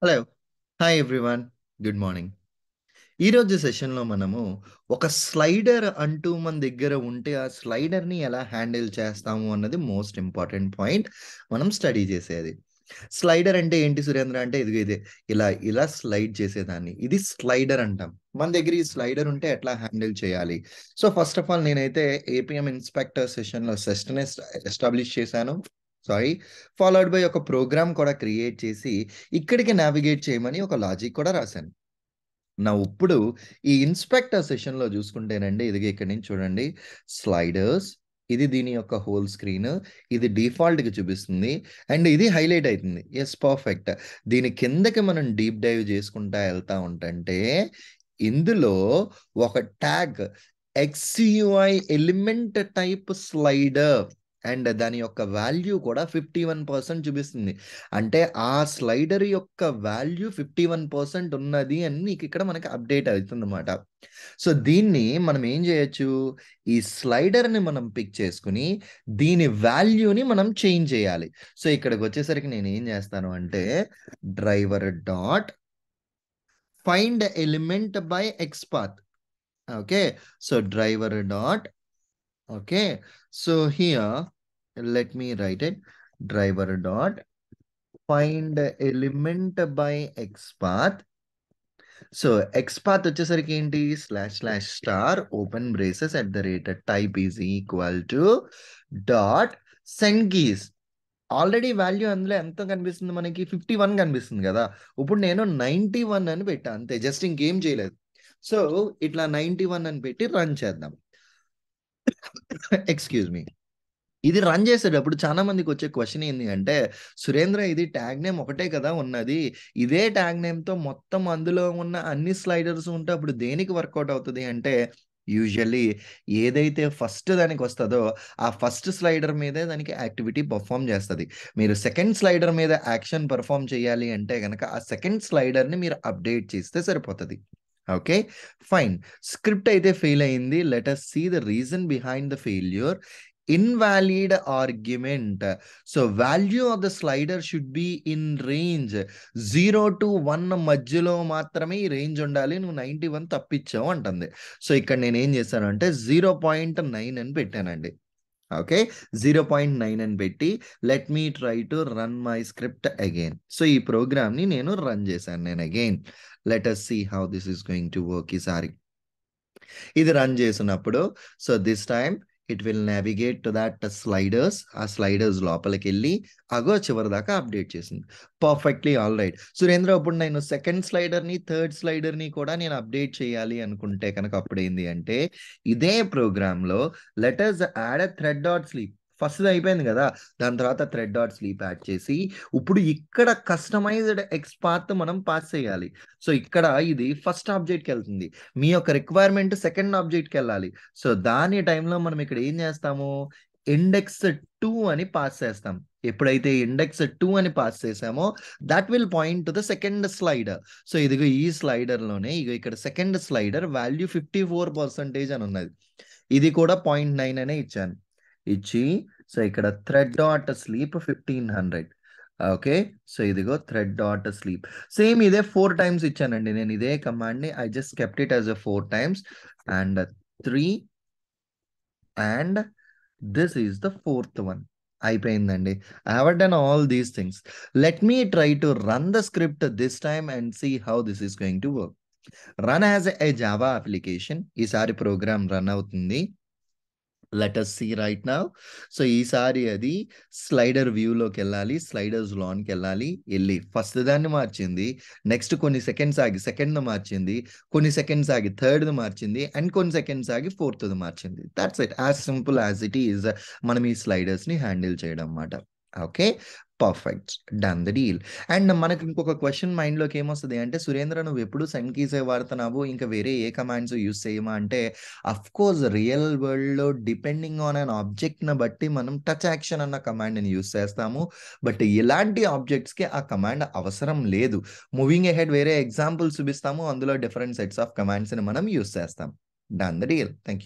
Hello. Hi everyone. Good morning. ఈరోజు సెషన్‌లో మనము ఒక స్లైడర్ అంటూ మన దగ్గర ఉంటే, ఆ స్లైడర్‌ని ఎలా హ్యాండిల్ చేస్తాము అన్నది మోస్ట్ ఇంపార్టెంట్ పాయింట్ మనం స్టడీ చేసేది. స్లైడర్ అంటే ఏంటి సురేంద్ర అంటే ఇదిగో ఇదే. ఇలా స్లైడ్ చేసేదాన్ని. ఇది స్లైడర్ అంటాం. మన దగ్గర ఈ స్లైడర్ ఉంటే ఎట్లా హ్యాండిల్ చేయాలి? సో, ఫస్ట్ ఆఫ్ ఆల్ నేనైతే ఏపీఎం ఇన్స్‌పెక్టర్ సెషన్‌లో సెస్ట్‌ని ఎస్టాబ్లిష్ చేశాను. సారీ. ఫాలోడ్ బై ఒక ప్రోగ్రామ్ కూడా క్రియేట్ చేసి, ఇక్కడికి నావిగేట్ చేయమని ఒక లాజిక్ కూడా రాశాను. ఇప్పుడు ఈ ఇన్స్‌పెక్టర్ సెషన్‌లో చూసుకుంటేనండి, ఇదిగో ఇక్కడి నుంచి చూడండి. స్లైడర్స్, ఇది దీని యొక్క హోల్ స్క్రీన్. ఇది డిఫాల్ట్‌గా చూపిస్తుంది. అండ్ ఇది హైలైట్ అయితుంది. Yes, perfect. దీని కిందకి మనం డీప్ డైవ్ చేసుకుంటా ఎళ్తా ఉంటంటే, ఇందులో ఒక tag XUI element type slider and దాని యొక్క వాల్యూ కూడా 51% చూపిస్తుంది. అంటే ఆ స్లైడర్ యొక్క వాల్యూ 51% ఉన్నది అని నీకు ఇక్కడ మనకి అప్డేట్ అవుతుందన్నమాట. సో, దీన్ని మనం ఏం చేయొచ్చు? ఈ స్లైడర్‌ని మనం పిక్ చేసుకొని, దీని వాల్యూని మనం చేంజ్ చేయాలి. సో, ఇక్కడికొచ్చేసరికి నేనేం చేస్తాను అంటే, driver dot find element by XPath. Okay. So, driver dot okay. So, here let me write it. Driver dot find element by XPath. So, XPath వచ్చేసరికి ఏంటి? // Open braces @type is equal to dot send keys. Already value అందులో ఎంత కనిపిస్తుంది మనకి? 51 కనిపిస్తుంది కదా! ఇప్పుడు నేను 91 అని పెట్టా అంతే. జస్ట్ ఇంకేం చేయలేదు. సో, ఇట్లా 91 అని పెట్టి రన్ చేద్దాం. Excuse me. ఇది రన్ చేసేటప్పుడు చాలా మందికొచ్చే క్వెషన్ ఏంది అంటే, సురేంద్ర ఇది ట్యాగ్ నేమ్ ఒకటే కదా ఉన్నది. ఇదే ట్యాగ్ నేమ్‌తో మొత్తం అందులో ఉన్న అన్ని స్లైడర్స్ ఉంటే అప్పుడు దేనికి వర్కౌట్ అవుతది అంటే, యూజువల్లీ ఏదైతే ఫస్ట్ దానికొస్తదో, ఆ ఫస్ట్ స్లైడర్ మీదే దానికి యాక్టివిటీ పెర్ఫార్మ్ చేస్తది. మీరు సెకండ్ స్లైడర్ మీద యాక్షన్ పెర్ఫార్మ్ చేయాలి అంటే గనక, ఆ సెకండ్ స్లైడర్‌ని మీరు అప్డేట్ చేస్తే సరిపోతది. ఓకే. ఫైన్. స్క్రిప్ట్ అయితే ఫెయిల్ అయింది. Let us see the reason behind the failure. Invalid argument. So value of the slider should be in range 0-1 మధ్యలో మాత్రమే ఈ రేంజ్ ఉండాలి. నువ్వు 91 తప్పించావు అంటుంది. సో, ఇక్కడ నేనేం చేశానంటే 0.9 అని పెట్టానండి. ఓకే. 0.9 అని పెట్టి let me try to run my script again. So, ఈ ప్రోగ్రామ్‌ని నేను రన్ చేశాను నేను again. Let us see how this is going to work ఈసారి. ఇది రన్ చేసినప్పుడు so, this time it will navigate to that sliders. ఆ స్లైడర్స్ లోపలికెళ్ళి అగో చివరిదాకా అప్డేట్ చేసింది. Perfectly alright. సురేంద్ర ఇప్పుడు నేను సెకండ్ స్లైడర్‌ని, థర్డ్ స్లైడర్‌ని కూడా నేను అప్డేట్ చేయాలి అనుకుంటే కనుక అప్పుడేంది అంటే, ఇదే ప్రోగ్రామ్‌లో let us add a thread dot sleep. ఫస్ట్‌ది అయిపోయింది కదా! దాని తర్వాత థ్రెడ్ డాట్ స్లీప్ యాడ్ చేసి, ఇప్పుడు ఇక్కడ కస్టమైజ్డ్ ఎక్స్ పాత్ మనం పాస్ చేయాలి. సో, ఇక్కడ ఇది ఫస్ట్ ఆబ్జెక్ట్‌కెళ్తుంది. మీ యొక్క రిక్వైర్మెంట్ సెకండ్ ఆబ్జెక్ట్‌కెళ్ళాలి. సో, దాని టైంలో మనం ఇక్కడ ఏం చేస్తాము? ఇండెక్స్ 2 అని పాస్ చేస్తాం. ఎప్పుడైతే ఇండెక్స్ 2 అని పాస్ చేసామో that will point to the second slider. So, ఇదిగో ఈ స్లైడర్‌లోనే ఇగో ఇక్కడ సెకండ్ స్లైడర్ వాల్యూ 54% అని ఉన్నది. ఇది కూడా 0.9 అనే ఇచ్చాను. ఇచ్చి సో, ఇక్కడ thread dot sleep 1500. Okay. So, ఇదిగో థ్రెడ్ డాట్ స్లీప్. సేమ్ ఇదే 4 టైమ్స్ ఇచ్చానండి. నేను ఇదే కమాండ్‌ని I just kept it as a 4 times and 3 and this is the fourth one. అయిపోయిందండి. I have done all these things. Let me try to run the script this time and see how this is going to work. Run as a Java application. ఈసారి program run అవుతుంది. Let us see right now. So, ఈసారి అది slider వ్యూలోకెళ్ళాలి. Sliders లాన్‌కెళ్ళాలి. ఎళ్లి first దాన్ని మార్చింది. Next కొన్ని seconds ఆగి సెకండ్‌ది మార్చింది. కొన్ని సెకండ్స్ ఆగి థర్డ్‌ది మార్చింది. అండ్ కొన్ని సెకండ్స్ ఆగి ఫోర్త్‌ది మార్చింది. That's it. As simple as it is మనం ఈ స్లైడర్స్‌ని హ్యాండిల్ చేయడం మాట. Okay. Perfect. Done the deal. And మనకి ఇంకొక క్వెషన్ మైండ్‌లోకి ఏమొస్తది అంటే, సురేంద్ర నువ్వెప్పుడు సెండ్ కీసే వాడుతున్నావు. ఇంకా వేరే ఏ కమాండ్స్ యూజ్ చేయమా అంటే, అఫ్‌కోర్స్ రియల్ వరల్డ్‌లో డిపెండింగ్ ఆన్ అన్ ఆబ్జెక్ట్‌ని బట్టి మనం టచ్ యాక్షన్ అన్న కమాండ్‌ని యూజ్ చేస్తాము. బట్ ఇలాంటి ఆబ్జెక్ట్స్‌కి ఆ కమాండ్ అవసరం లేదు. మూవింగ్ అహెడ్ వేరే ఎగ్జాంపుల్స్ చూపిస్తాము. అందులో డిఫరెంట్ సెట్స్ ఆఫ్ కమాండ్స్‌ని మనం యూజ్ చేస్తాం. Done the deal. Thank you.